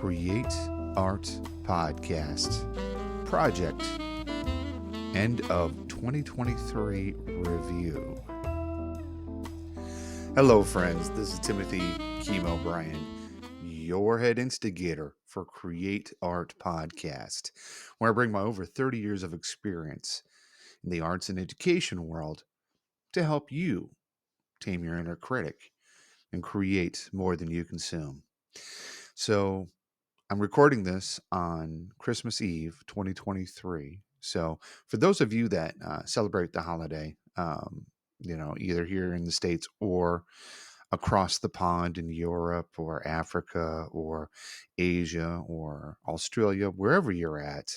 Create Art Podcast Project End of 2023 Review. Hello, friends. This is Timothy Keem O'Brien, your head instigator for Create Art Podcast, where I bring my over 30 years of experience in the arts and education world to help you tame your inner critic and create more than you consume. So, I'm recording this on Christmas Eve, 2023. So, for those of you that celebrate the holiday, either here in the States or across the pond in Europe or Africa or Asia or Australia, wherever you're at,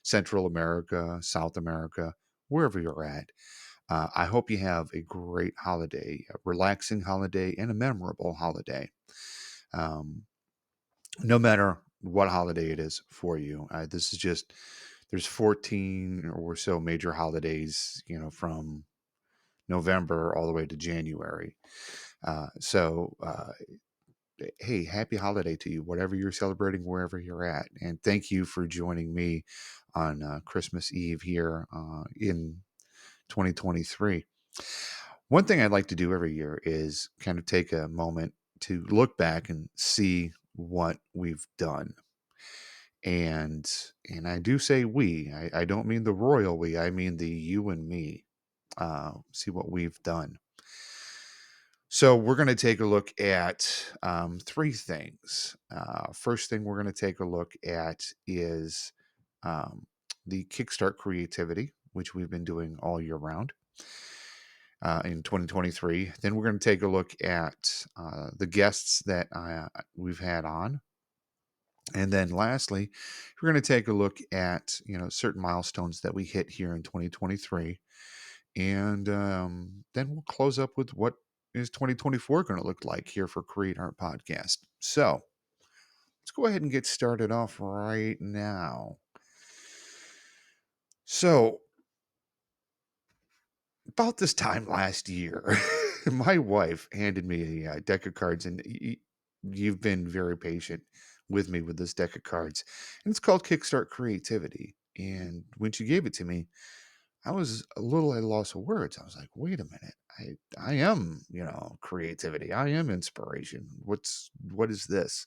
Central America, South America, wherever you're at, I hope you have a great holiday, a relaxing holiday, and a memorable holiday. Um, no matter what holiday it is for you. This is just, there's 14 or so major holidays, from November all the way to January. Hey, happy holiday to you, whatever you're celebrating, wherever you're at. And thank you for joining me on Christmas Eve here in 2023. One thing I'd like to do every year is kind of take a moment to look back and see what we've done. And I do say we. I don't mean the royal we. I mean the you and me. See what we've done. So we're going to take a look at three things. First thing we're going to take a look at is um, the Kickstart creativity, which we've been doing all year round in 2023. Then we're going to take a look at the guests that we've had on. And then lastly, we're going to take a look at, certain milestones that we hit here in 2023. And then we'll close up with what is 2024 going to look like here for Create Art Podcast. So let's go ahead and get started off right now. So about this time last year, my wife handed me a deck of cards, and you've been very patient with me with this deck of cards. And it's called Kickstart Creativity. And when she gave it to me, I was a little at a loss of words. I was like, wait a minute. I am, creativity. I am inspiration. What is this?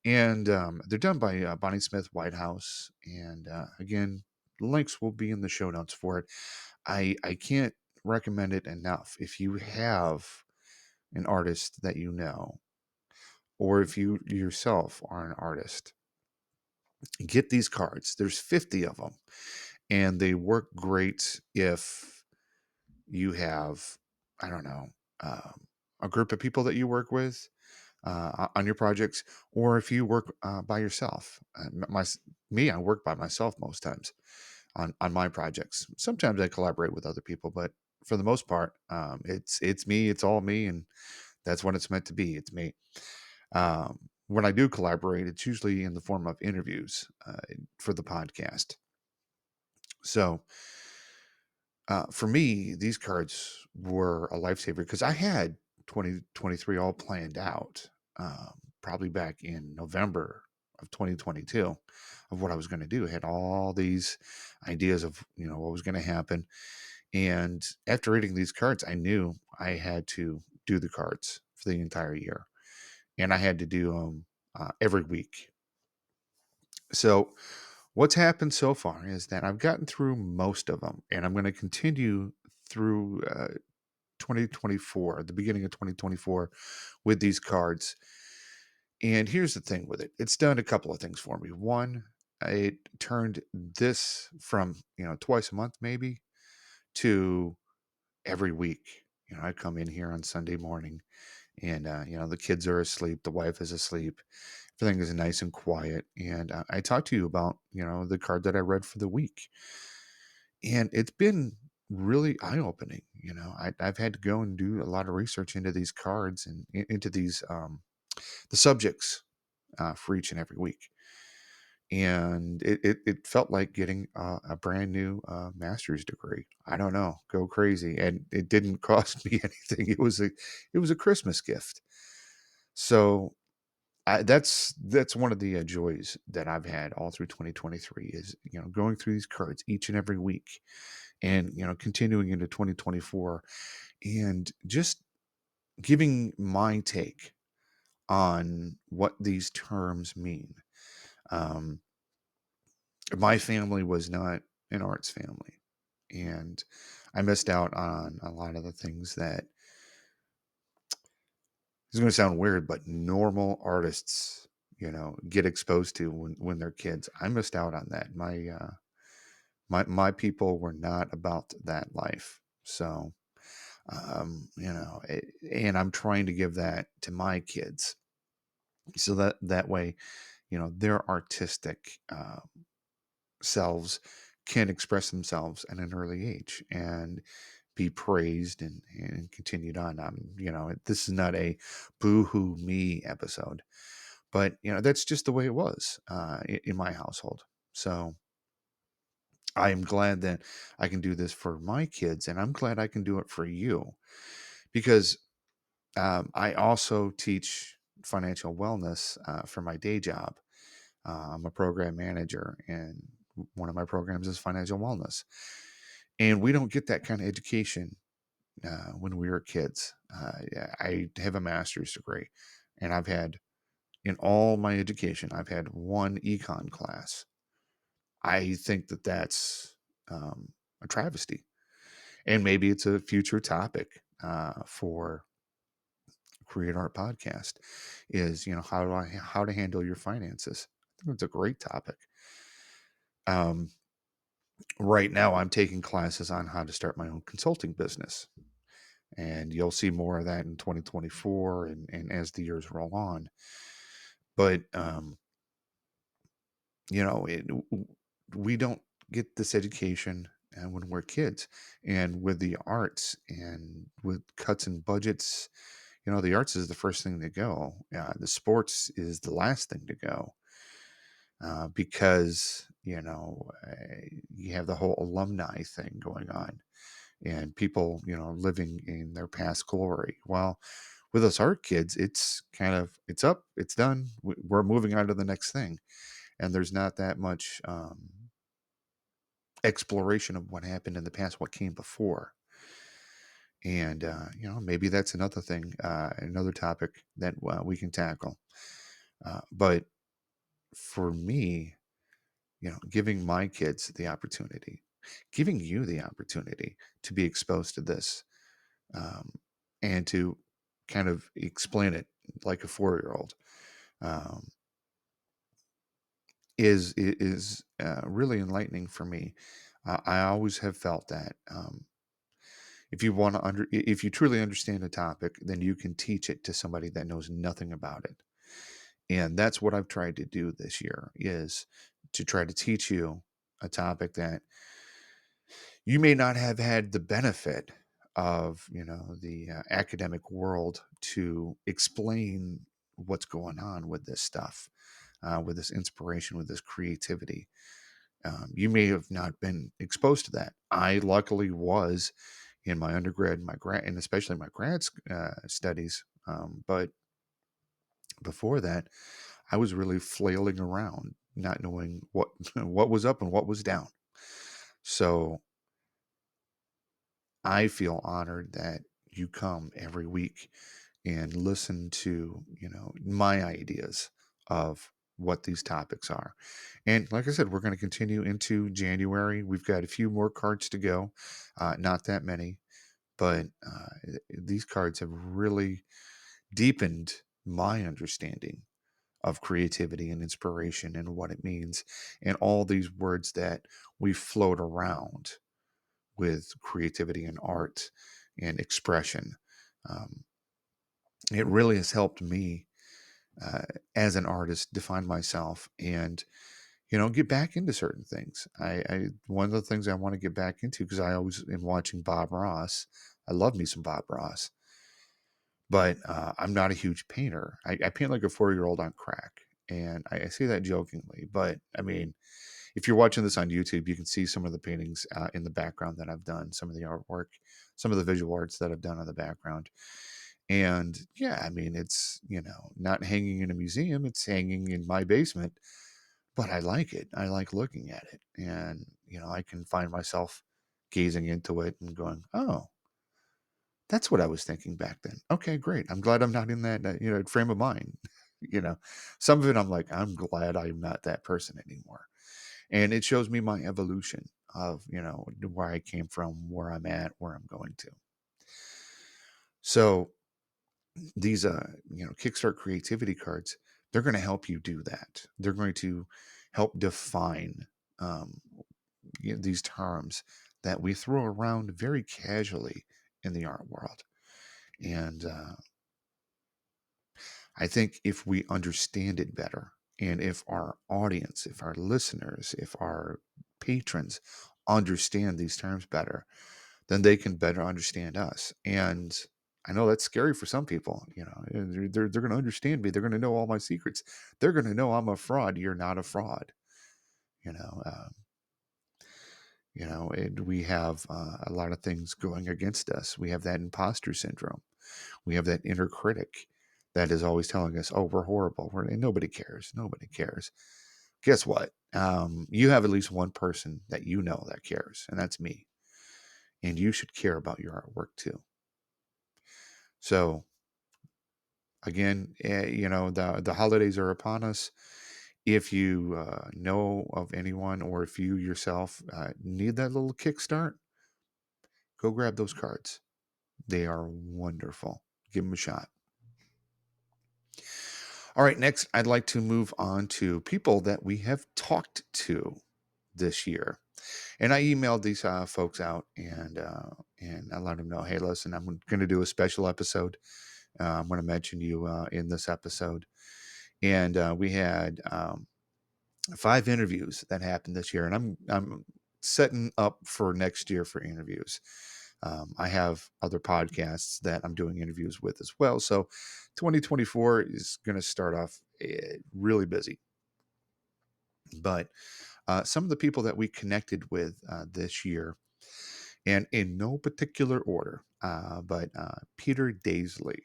And they're done by Bonnie Smith Whitehouse. And again, links will be in the show notes for it. I can't recommend it enough. If you have an artist that you know, or if you yourself are an artist, get these cards. There's 50 of them, and they work great if you have, I don't know, a group of people that you work with on your projects, or if you work by yourself. Me, I work by myself most times on my projects. Sometimes I collaborate with other people, but for the most part, it's me. It's all me, and that's what it's meant to be. It's me. When I do collaborate, it's usually in the form of interviews for the podcast. So for me, these cards were a lifesaver because I had 2023 all planned out, probably back in November of 2022 of what I was going to do. I had all these ideas of, what was going to happen. And after reading these cards, I knew I had to do the cards for the entire year. And I had to do them every week. So what's happened so far is that I've gotten through most of them, and I'm going to continue through 2024, the beginning of 2024, with these cards. And here's the thing with it. It's done a couple of things for me. One, it turned this from, twice a month maybe to every week. I come in here on Sunday morning and, the kids are asleep. The wife is asleep. Everything is nice and quiet. And I talked to you about, the card that I read for the week. And it's been really eye-opening. I've had to go and do a lot of research into these cards and into these the subjects for each and every week. And it felt like getting a brand new master's degree. I don't know, go crazy. And it didn't cost me anything. It was a Christmas gift. So that's one of the joys that I've had all through 2023 is, going through these cards each and every week, and continuing into 2024, and just giving my take on what these terms mean. Um, my family was not an arts family, and I missed out on a lot of the things that, it's going to sound weird, but normal artists, get exposed to when they're kids. I missed out on that. My people were not about that life. So, and I'm trying to give that to my kids, so that way, their artistic selves can express themselves at an early age and be praised and continued on. This is not a boo-hoo me episode, but that's just the way it was in my household. So I am glad that I can do this for my kids, and I'm glad I can do it for you, because I also teach financial wellness for my day job. I'm a program manager, and one of my programs is financial wellness. And we don't get that kind of education when we were kids. Yeah, I have a master's degree, and I've had, in all my education, I've had one econ class. I think that that's a travesty. And maybe it's a future topic for Create Art Podcast, is, how to handle your finances. I think it's a great topic. Um, right now, I'm taking classes on how to start my own consulting business, and you'll see more of that in 2024 and as the years roll on. But it, we don't get this education when we're kids, and with the arts and with cuts and budgets, the arts is the first thing to go. The sports is the last thing to go, because you have the whole alumni thing going on, and people living in their past glory. Well, with us art kids, it's kind of, it's up, it's done, we're moving on to the next thing, and there's not that much exploration of what happened in the past, what came before. And maybe that's another thing, another topic that we can tackle. But for me, giving my kids the opportunity, giving you the opportunity to be exposed to this, um, and to kind of explain it like a 4-year-old, um, is really enlightening for me. I always have felt that, if you truly understand a topic, then you can teach it to somebody that knows nothing about it. And that's what I've tried to do this year, is to try to teach you a topic that you may not have had the benefit of, the academic world to explain what's going on with this stuff, with this inspiration, with this creativity. You may have not been exposed to that. I luckily was in my undergrad, my grad, and especially my grad studies. But before that, I was really flailing around, not knowing what what was up and what was down. So I feel honored that you come every week and listen to, my ideas of what these topics are. And like I said, we're going to continue into January. We've got a few more cards to go, not that many, but these cards have really deepened my understanding of creativity and inspiration and what it means, and all these words that we float around with creativity and art and expression. Um, it really has helped me, uh, as an artist, define myself and get back into certain things. One of the things I want to get back into, because I always am watching Bob Ross. I love me some Bob Ross, but I'm not a huge painter. I paint like a 4-year-old on crack, and I say that jokingly, but I mean, if you're watching this on YouTube, you can see some of the paintings in the background that I've done, some of the artwork, some of the visual arts that I've done on the background. And yeah, I mean, it's, not hanging in a museum, it's hanging in my basement, but I like it. I like looking at it. And, I can find myself gazing into it and going, oh, that's what I was thinking back then. Okay, great. I'm glad I'm not in that, frame of mind. you know, some of it I'm like, I'm glad I'm not that person anymore. And it shows me my evolution of, where I came from, where I'm at, where I'm going to. So these kickstart creativity cards, they're going to help you do that. They're going to help define um, these terms that we throw around very casually in the art world. And I think if we understand it better, and if our audience, if our listeners, if our patrons understand these terms better, then they can better understand us. And I know that's scary for some people. They're going to understand me. They're going to know all my secrets. They're going to know I'm a fraud. You're not a fraud. You know, um, and we have a lot of things going against us. We have that imposter syndrome. We have that inner critic that is always telling us, "Oh, we're horrible. And nobody cares. Nobody cares." Guess what? You have at least one person that that cares, and that's me. And you should care about your artwork too. So again, the holidays are upon us. If you know of anyone, or if you yourself need that little kickstart, go grab those cards. They are wonderful. Give them a shot. All right, next, I'd like to move on to people that we have talked to this year. And I emailed these folks out, and I let them know, hey, listen, I'm going to do a special episode. I'm going to mention you in this episode. And we had 5 interviews that happened this year, and I'm setting up for next year for interviews. I have other podcasts that I'm doing interviews with as well. So 2024 is going to start off really busy. But some of the people that we connected with this year, and in no particular order, but Peter Daisley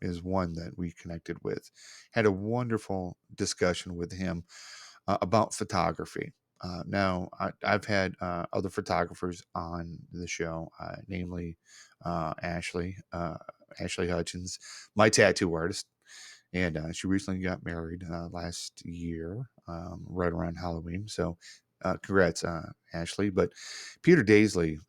is one that we connected with. Had a wonderful discussion with him about photography. Now, I've had other photographers on the show, namely Ashley Hutchins, my tattoo artist. And she recently got married last year, right around Halloween. So, congrats, Ashley. But Peter Daisley,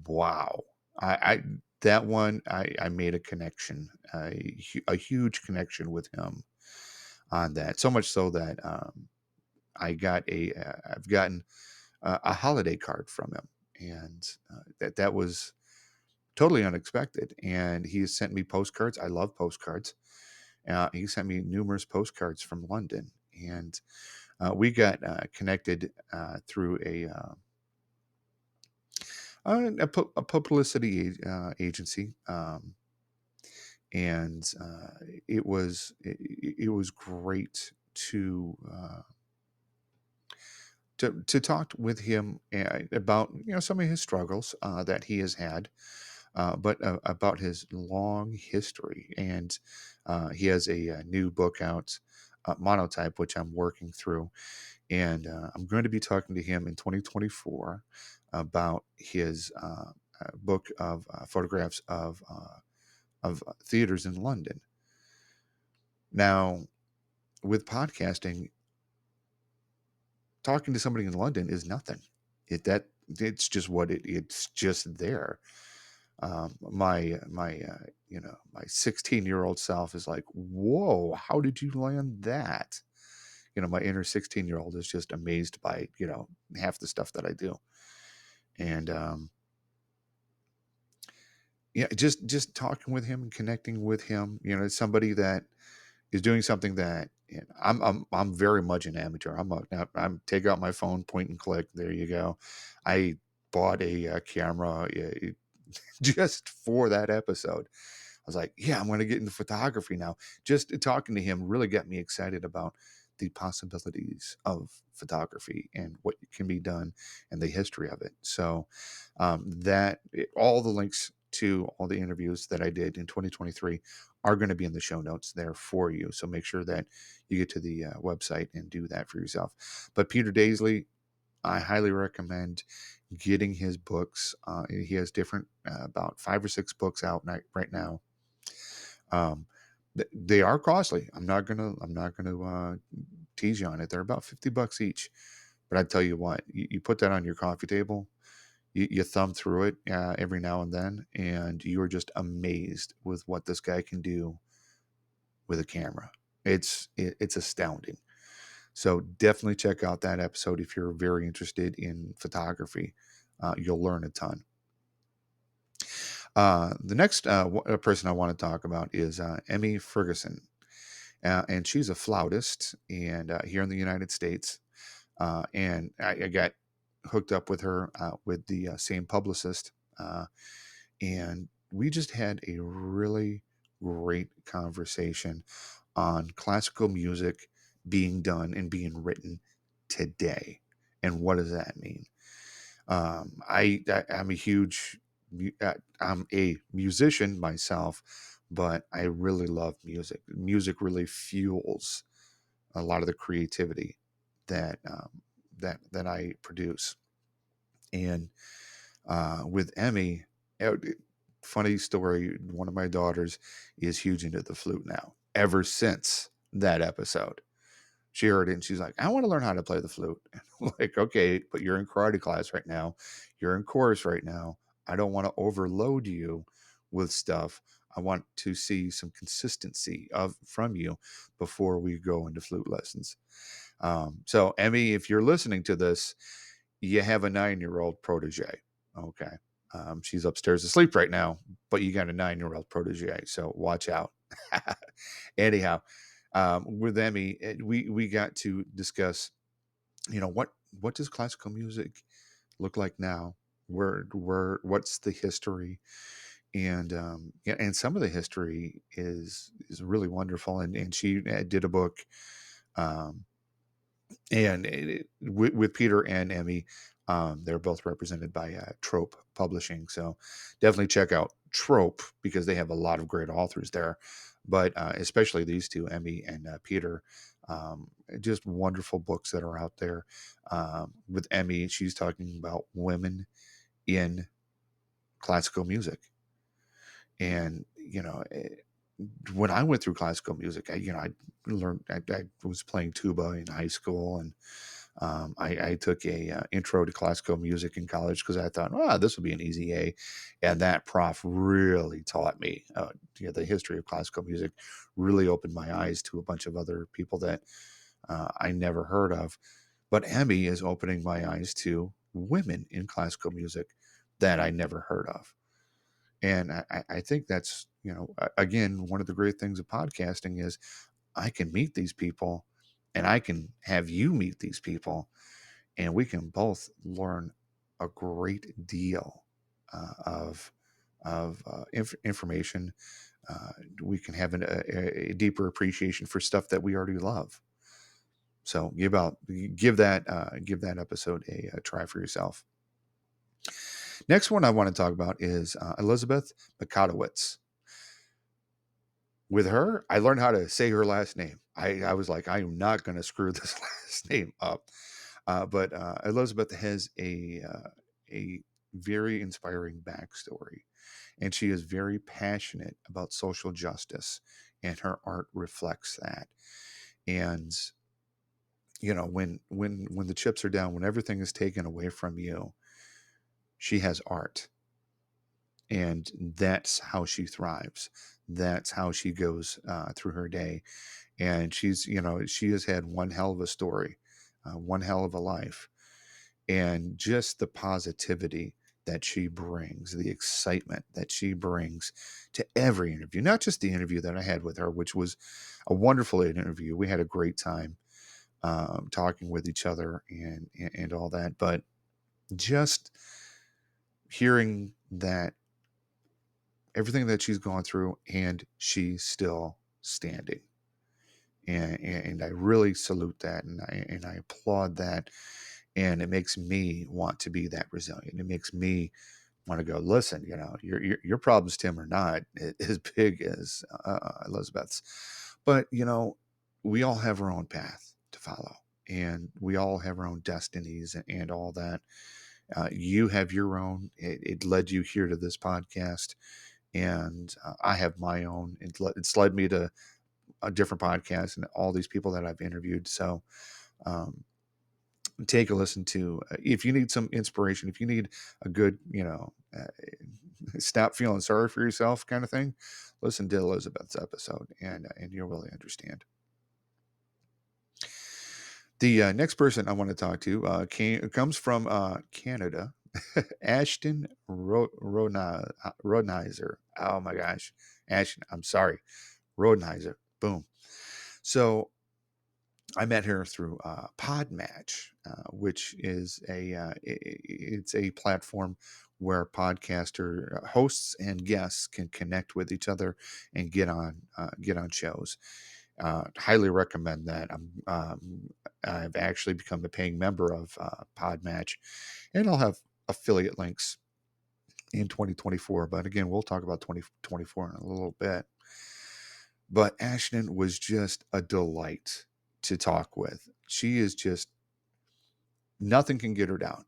wow, I that one I made a connection, a huge connection with him on that. So much so that I've gotten a holiday card from him, and that was totally unexpected. And he has sent me postcards. I love postcards. He sent me numerous postcards from London, and we got connected through a publicity agency, and it was great to talk with him about some of his struggles that he has had, but about his long history. And he has a new book out, Monotype, which I'm working through, and I'm going to be talking to him in 2024 about his book of photographs of theaters in London. Now, with podcasting, talking to somebody in London is nothing. It's just it's just there. My 16-year-old self is like, whoa, how did you land that? My inner 16-year-old is just amazed by half the stuff that I do. And yeah, just talking with him and connecting with him, it's somebody that is doing something that I'm very much an amateur. I'm take out my phone, point and click. There you go. I bought a camera just for that episode. I was like, yeah, I'm going to get into photography now. Just talking to him really got me excited about the possibilities of photography and what can be done and the history of it. So all the links to all the interviews that I did in 2023 are going to be in the show notes there for you. So make sure that you get to the website and do that for yourself. But Peter Daisley, I highly recommend getting his books. He has different, about 5 or 6 books out right now. Um, they are costly. I'm not gonna tease you on it. They're about $50 each. But I tell you what, you put that on your coffee table, you thumb through it every now and then, and you are just amazed with what this guy can do with a camera. It's astounding. So definitely check out that episode if you're very interested in photography. You'll learn a ton. The next person I want to talk about is Emmy Ferguson, and she's a flautist, and here in the United States. And I got hooked up with her with the same publicist, and we just had a really great conversation on classical music being done and being written today, and what does that mean. I'm a huge I'm a musician myself, but I really love music. Music really fuels a lot of the creativity that that I produce. And with Emmy, uh, funny story. One of my daughters is huge into the flute now. Ever since that episode, she heard it and she's like, "I want to learn how to play the flute." And I'm like, "Okay, but you're in karate class right now. You're in chorus right now. I don't want to overload you with stuff. I want to see some consistency of from you before we go into flute lessons." So, Emmy, if you're listening to this, you have a 9-year-old protege. Okay. She's upstairs asleep right now, but you got a 9-year-old protege. So watch out. Anyhow, with Emmy, we got to discuss, what does classical music look like now? What's the history? And yeah, and some of the history is really wonderful. And she did a book, um, and with Peter and Emmy, they're both represented by Trope Publishing. So definitely check out Trope because they have a lot of great authors there. But especially these two, Emmy and Peter, just wonderful books that are out there. With Emmy, she's talking about women in classical music, and when I went through classical music, I learned. I was playing tuba in high school, and I took a intro to classical music in college because I thought, this would be an easy A, and that prof really taught me, the history of classical music. Really opened my eyes to a bunch of other people that I never heard of. But Emmy is opening my eyes to women in classical music that I never heard of. And I think that's, again, one of the great things of podcasting is I can meet these people and I can have you meet these people and we can both learn a great deal of information. We can have a deeper appreciation for stuff that we already love. So give that episode a try for yourself. Next one I want to talk about is Elizabeth Makatowicz. With her, I learned how to say her last name. I was like, I am not going to screw this last name up. But Elizabeth has a very inspiring backstory, and she is very passionate about social justice, and her art reflects that. And when the chips are down, when everything is taken away from you, she has art, and that's how she thrives. That's how she goes through her day. And she has had one hell of a story, one hell of a life, and just the positivity that she brings, the excitement that she brings to every interview, not just the interview that I had with her, which was a wonderful interview. We had a great time talking with each other and all that, but just hearing that everything that she's gone through and she's still standing. And I really salute that, and I applaud that, and it makes me want to be that resilient. It makes me want to go, listen, your problems, Tim, are not as big as Elizabeth's, but we all have our own path to follow, and we all have our own destinies and all that. You have your own. It led you here to this podcast, and I have my own. It's led me to a different podcast and all these people that I've interviewed. So um, take a listen to, if you need some inspiration, if you need a good, stop feeling sorry for yourself kind of thing, listen to Elizabeth's episode, and you'll really understand. The next person I want to talk to comes from Canada. Ashton Rodnizer. Oh my gosh. Ashton, I'm sorry. Rodnizer. Boom. So I met her through Podmatch, which is it's a platform where podcaster hosts and guests can connect with each other and get on shows. Highly recommend that. I've actually become a paying member of Podmatch, and I'll have affiliate links in 2024. But again, we'll talk about 2024 in a little bit. But Ashton was just a delight to talk with. She is just, nothing can get her down.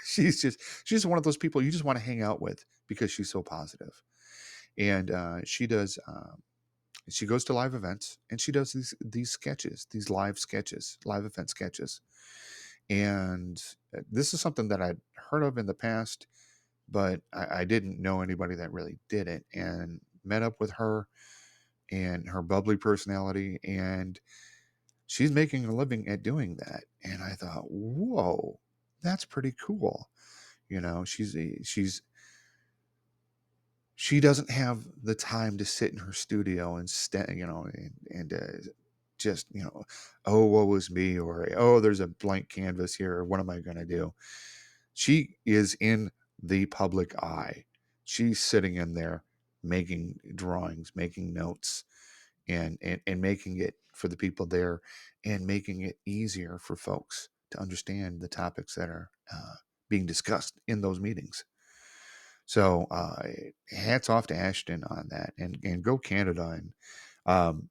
She's one of those people you just want to hang out with because she's so positive. And she goes to live events and she does these sketches, these live sketches, live event sketches. And this is something that I'd heard of in the past, but I didn't know anybody that really did it. And met up with her and her bubbly personality, and she's making a living at doing that. And I thought, whoa, that's pretty cool. She doesn't have the time to sit in her studio and just, oh, woe is me, or oh, there's a blank canvas here, or what am I going to do? She is in the public eye. She's sitting in there making drawings, making notes, and making it for the people there, and making it easier for folks to understand the topics that are being discussed in those meetings. So hats off to Ashton on that, and go Canada. And um,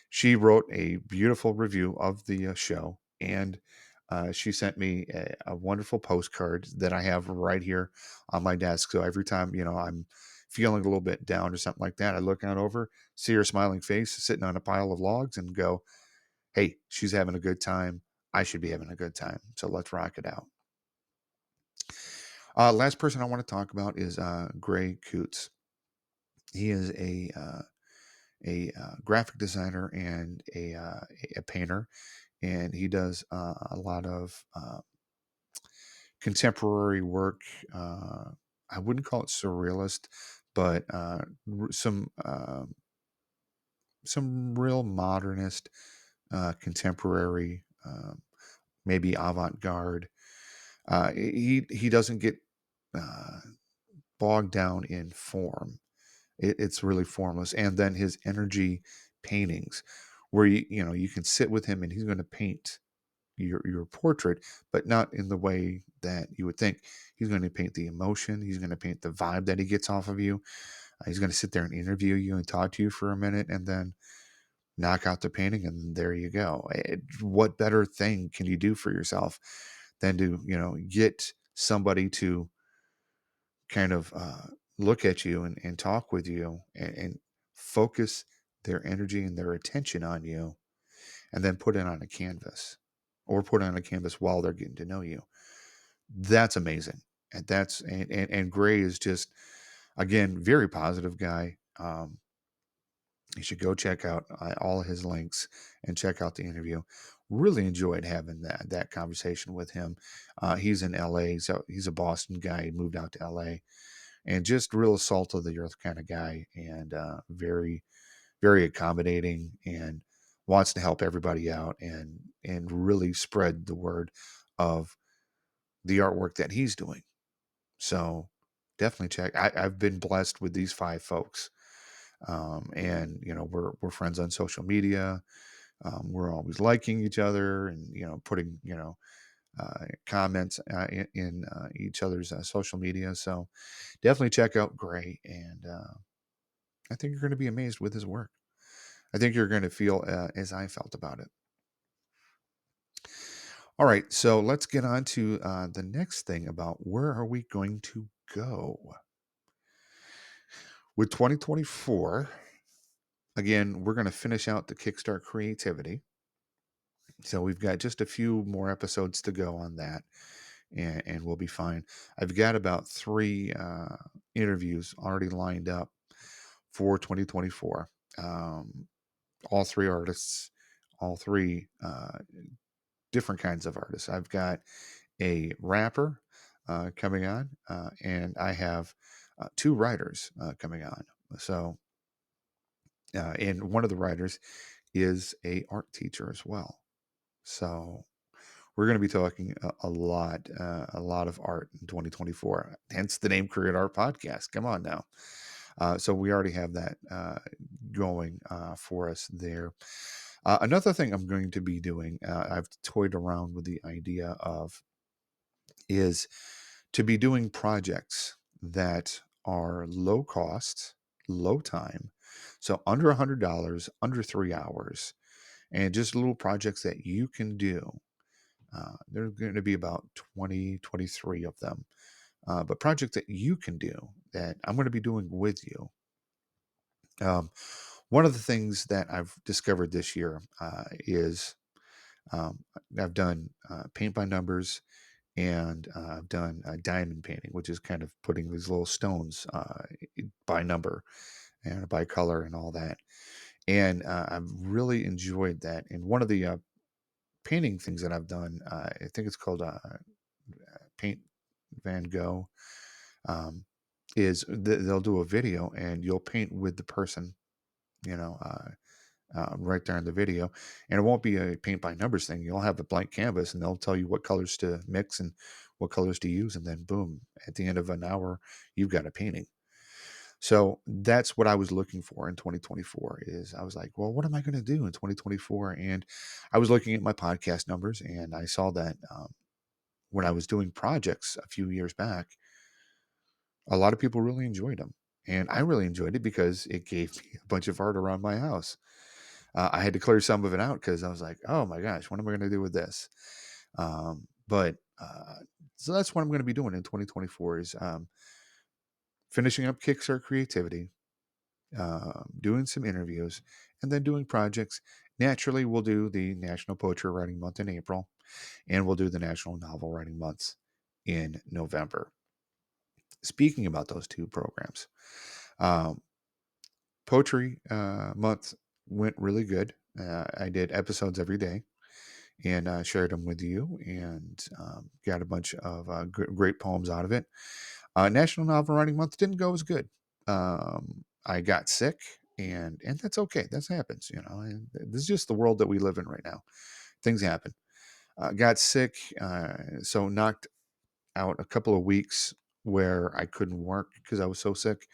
she wrote a beautiful review of the show, and she sent me a wonderful postcard that I have right here on my desk. So every time I'm feeling a little bit down or something like that, I look out over, see her smiling face sitting on a pile of logs, and go, "Hey, she's having a good time. I should be having a good time. So let's rock it out." Last person I want to talk about is Gray Coots. He is a graphic designer and a painter, and he does a lot of contemporary work. I wouldn't call it surrealist, but some real modernist, contemporary, maybe avant-garde. He doesn't get uh, bogged down in form. It's really formless. And then his energy paintings, where you can sit with him and he's going to paint your portrait, but not in the way that you would think. He's going to paint the emotion. He's going to paint the vibe that he gets off of you. He's going to sit there and interview you and talk to you for a minute, and then knock out the painting, and there you go. What better thing can you do for yourself than to get somebody to kind of look at you and talk with you, and focus their energy and their attention on you, and then put it on a canvas, or put it on a canvas while they're getting to know you. That's amazing. And Gray is just, again, very positive guy. You should go check out all his links and check out the interview. Really enjoyed having that conversation with him. He's in LA, so he's a Boston guy. He moved out to LA, and just real salt of the earth kind of guy, and very, very accommodating, and wants to help everybody out, and really spread the word of the artwork that he's doing. So definitely check. I've been blessed with these five folks, and we're friends on social media. We're always liking each other, and putting comments in each other's social media. So definitely check out Gray, and I think you're going to be amazed with his work. I think you're going to feel as I felt about it. All right, so let's get on to the next thing about where are we going to go with 2024. Again, we're going to finish out the Kickstart Creativity. So we've got just a few more episodes to go on that, and we'll be fine. I've got about three interviews already lined up for 2024. All three artists, all three different kinds of artists. I've got a rapper coming on, and I have two writers coming on. So, and one of the writers is a art teacher as well. So we're going to be talking a lot of art in 2024. Hence the name Create Art Podcast. Come on now. So we already have that going for us there. Another thing I'm going to be doing, I've toyed around with the idea of, is to be doing projects that are low cost, low time, so under $100, under 3 hours, and just little projects that you can do. There are going to be about 20, 23 of them, but projects that you can do that I'm going to be doing with you. Um, one of the things that I've discovered this year is um, I've done paint by numbers, and I've done diamond painting, which is kind of putting these little stones by number and by color and all that. And I've really enjoyed that. And one of the painting things that I've done, I think it's called Paint Van Gogh, um, is they'll do a video and you'll paint with the person, you know, right there in the video. And it won't be a paint by numbers thing. You'll have a blank canvas and they'll tell you what colors to mix and what colors to use. And then boom, at the end of an hour, you've got a painting. So that's what I was looking for in 2024 is I was like, well, what am I going to do in 2024? And I was looking at my podcast numbers and I saw that when I was doing projects a few years back, a lot of people really enjoyed them. And I really enjoyed it because it gave me a bunch of art around my house. I had to clear some of it out because I was like, oh my gosh, what am I going to do with this? But so that's what I'm going to be doing in 2024 is finishing up Kickstart Creativity, doing some interviews, and then doing projects. Naturally, we'll do the National Poetry Writing Month in April, and we'll do the National Novel Writing Month in November. Speaking about those two programs, um, Poetry Month went really good. I did episodes every day and shared them with you and got a bunch of great poems out of it. National Novel Writing Month didn't go as good. I got sick, and that's okay. That happens, you know. And this is just the world that we live in right now. Things happen. Got sick, so knocked out a couple of weeks where I couldn't work because I was so sick.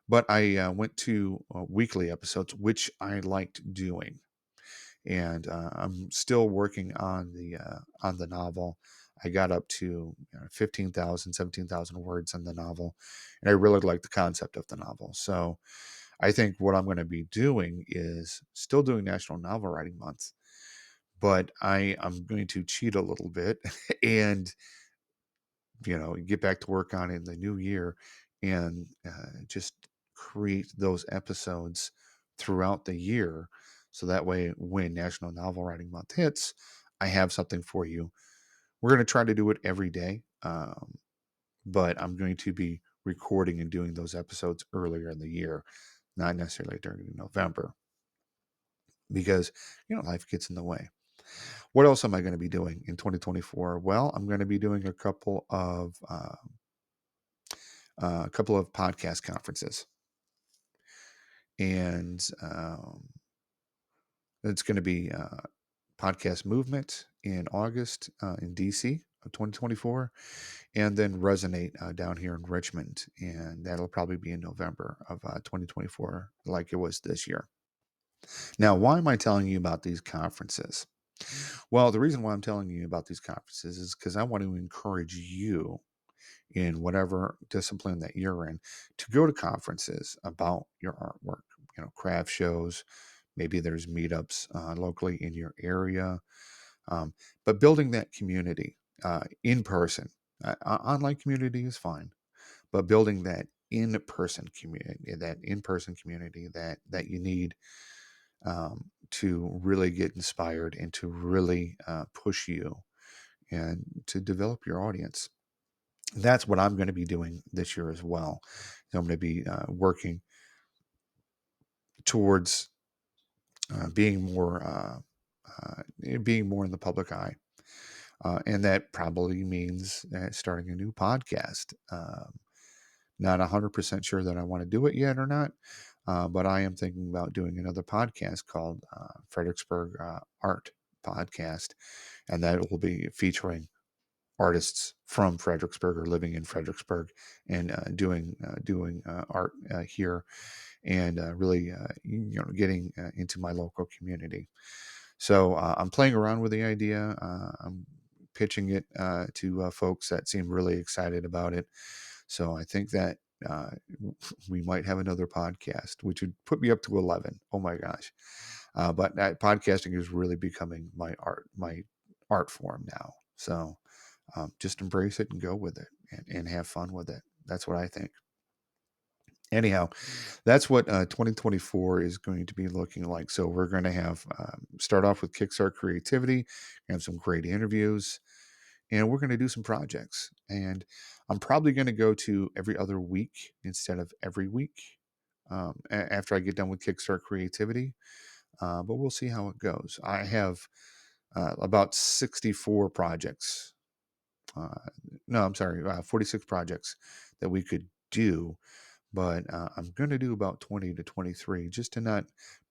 But I went to weekly episodes, which I liked doing, and I'm still working on the novel. I got up to 15,000, 17,000 words in the novel, and I really like the concept of the novel. So I think what I'm going to be doing is still doing National Novel Writing Month, but I'm going to cheat a little bit and get back to work on it in the new year and just create those episodes throughout the year. So that way, when National Novel Writing Month hits, I have something for you. We're going to try to do it every day, but I'm going to be recording and doing those episodes earlier in the year, not necessarily during November, because life gets in the way. What else am I going to be doing in 2024? Well, I'm going to be doing a couple of podcast conferences, and it's going to be Podcast Movement in August in DC of 2024, and then Resonate down here in Richmond, and that'll probably be in November of 2024, like it was this year. Now, why am I telling you about these conferences? Well, the reason why I'm telling you about these conferences is because I want to encourage you in whatever discipline that you're in to go to conferences about your artwork, craft shows. Maybe there's meetups locally in your area, um, but building that community in person. Online community is fine, but building that in-person community that you need to really get inspired and to really push you and to develop your audience. That's what I'm going to be doing this year as well. So I'm going to be working towards being more being more in the public eye, and that probably means starting a new podcast. Not 100% sure that I want to do it yet or not, but I am thinking about doing another podcast called Fredericksburg Art Podcast, and that will be featuring artists from Fredericksburg or living in Fredericksburg and doing art here and really getting into my local community. So I'm playing around with the idea. I'm pitching it to folks that seem really excited about it. So I think that uh, we might have another podcast, which would put me up to 11. Oh my gosh! But that podcasting is really becoming my art form now. So just embrace it and go with it and have fun with it. That's what I think. Anyhow, that's what 2024 is going to be looking like. So we're going to have start off with Kickstart Creativity, have some great interviews, and we're going to do some projects. And I'm probably going to go to every other week instead of every week after I get done with Kickstart Creativity. But we'll see how it goes. I have about 64 projects. Uh, no, I'm sorry, 46 projects that we could do, but I'm going to do about 20 to 23 just to not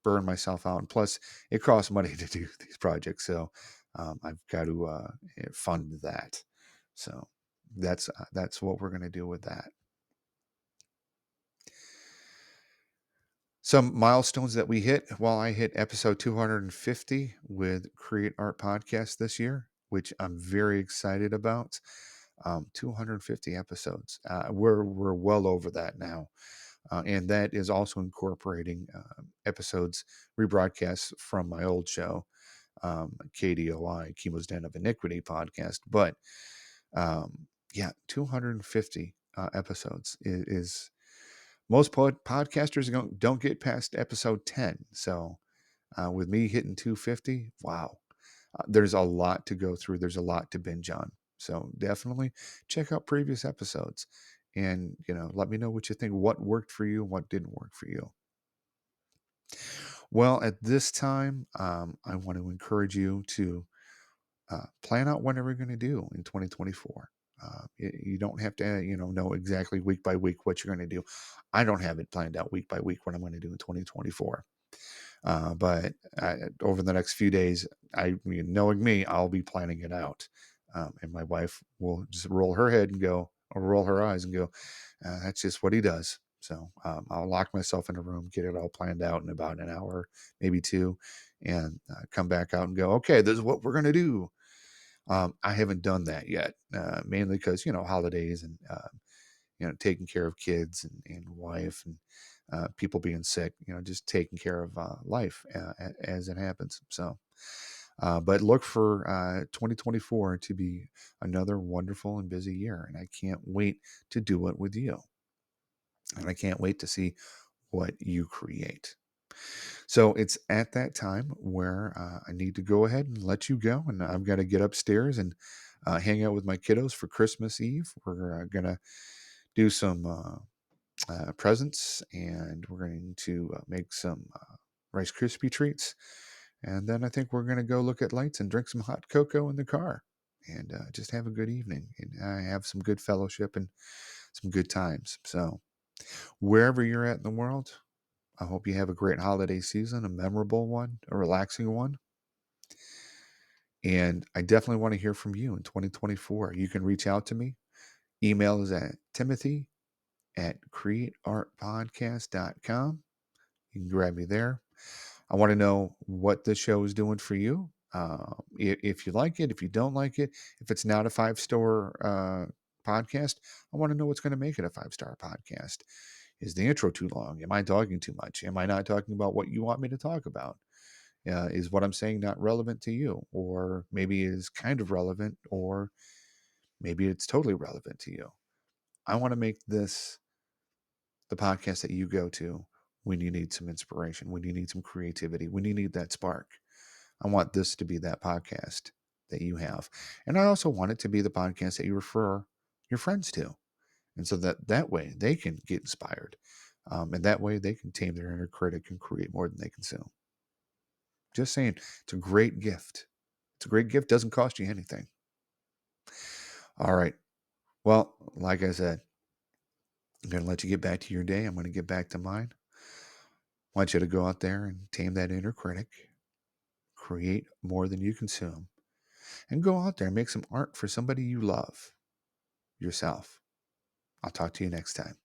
burn myself out. And plus, it costs money to do these projects, so I've got to fund that. So that's what we're going to do with that. Some milestones that we hit. Well, I hit episode 250 with Create Art Podcast this year, which I'm very excited about. 250 episodes. We're well over that now. And that is also incorporating episodes, rebroadcasts from my old show, KDOI, Chemo's Den of Iniquity podcast. But yeah, 250 episodes is most podcasters don't get past episode 10. So with me hitting 250, wow, there's a lot to go through. There's a lot to binge on. So definitely check out previous episodes and let me know what you think, what worked for you, what didn't work for you. Well, at this time, I want to encourage you to plan out what we're going to do in 2024. You don't have to, know exactly week by week what you're going to do. I don't have it planned out week by week what I'm going to do in 2024. But over the next few days, knowing me, I'll be planning it out. And my wife will just roll her head and go, or roll her eyes and go, that's just what he does. So I'll lock myself in a room, get it all planned out in about an hour, maybe two, and come back out and go, okay, this is what we're going to do. I haven't done that yet, mainly because, holidays and, taking care of kids and wife and people being sick, just taking care of life as it happens. So, but look for 2024 to be another wonderful and busy year. And I can't wait to do it with you. And I can't wait to see what you create. So it's at that time where I need to go ahead and let you go. And I've got to get upstairs and hang out with my kiddos for Christmas Eve. We're going to do some presents and we're going to make some Rice Krispie treats. And then I think we're going to go look at lights and drink some hot cocoa in the car and just have a good evening and have some good fellowship and some good times. So wherever you're at in the world, I hope you have a great holiday season, a memorable one, a relaxing one. And I definitely want to hear from you in 2024. You can reach out to me. Email is at timothy@createartpodcast.com. You can grab me there. I want to know what this show is doing for you. If you like it, if you don't like it, if it's not a five-star podcast, I want to know what's going to make it a five-star podcast. Is the intro too long? Am I talking too much? Am I not talking about what you want me to talk about? Is what I'm saying not relevant to you? Or maybe is kind of relevant, or maybe it's totally relevant to you. I want to make this the podcast that you go to when you need some inspiration, when you need some creativity, when you need that spark. I want this to be that podcast that you have. And I also want it to be the podcast that you refer your friends to. And so that way they can get inspired. And that way they can tame their inner critic and create more than they consume. Just saying, it's a great gift. It's a great gift, doesn't cost you anything. All right. Well, like I said, I'm going to let you get back to your day. I'm going to get back to mine. I want you to go out there and tame that inner critic, create more than you consume, and go out there and make some art for somebody you love, yourself. I'll talk to you next time.